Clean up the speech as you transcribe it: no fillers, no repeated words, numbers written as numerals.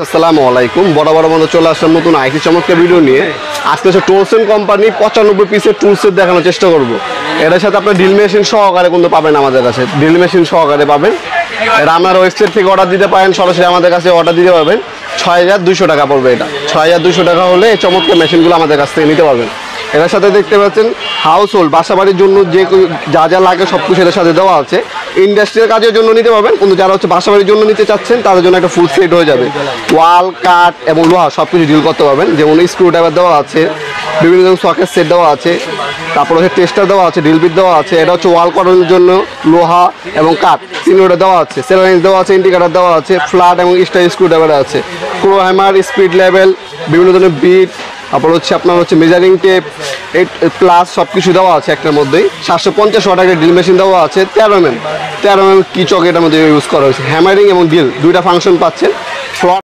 আসসালামু আলাইকুম। বড় বড় বন্ধু চলে আসলাম নতুন আইটি চমৎকার ভিডিও নিয়ে। আজকে হচ্ছে টোলসেন কোম্পানি 95 পিসের টুল সেট দেখানোর চেষ্টা করব। এটার সাথে আপনার ড্রিল মেশিন সহকারে কিন্তু পাবেন, আমাদের কাছে ড্রিল মেশিন সহকারে পাবেন। এটা আপনার ওয়েবসাইট থেকে অর্ডার দিতে পারেন, সরাসরি আমাদের কাছে অর্ডার দিতে পারবেন। 6200 টাকা পড়বে। এটা 6200 টাকা হলে এই চমৎকার মেশিনগুলো আমাদের কাছ থেকে নিতে পারবেন। এটার সাথে দেখতে পাচ্ছেন হাউস হোল্ড বাসা বাড়ির জন্য যে যা যা লাগে সব কিছু এটার সাথে দেওয়া আছে। ইন্ডাস্ট্রিয়াল কাজের জন্য নিতে পারবেন, কিন্তু যারা হচ্ছে বাসা বাড়ির জন্য নিতে চাচ্ছেন তাদের জন্য একটা ফুল সেট হয়ে যাবে। ওয়াল, কাঠ এবং লোহা সব কিছু ডিল করতে পারবেন। যেমন স্ক্রু ড্রাইভার দেওয়া আছে, বিভিন্ন ধরনের সকেট সেট দেওয়া আছে, তারপর হচ্ছে টেস্টার দেওয়া আছে, ড্রিল বিট দেওয়া আছে। এটা হচ্ছে ওয়াল করানোর জন্য লোহা এবং কাঠ তিনটা দেওয়া আছে, সেলাইন দেওয়া আছে, ইন্ডিকেটার দেওয়া আছে, ফ্ল্যাট এবং স্টার স্ক্রু ড্রাইভার আছে, ক্রো হ্যামার, স্পিড লেভেল, বিভিন্ন ধরনের বিট, তারপর হচ্ছে আপনার হচ্ছে মেজারিং টেপ প্লাস সব কিছু দেওয়া আছে একটার মধ্যেই। 750 ওয়াট একটা ড্রিল মেশিন দেওয়া আছে, 13 mm কি চক এটার মধ্যে ইউজ করা হয়েছে। হ্যামারিং এবং ড্রিল দুইটা ফাংশন পাচ্ছেন।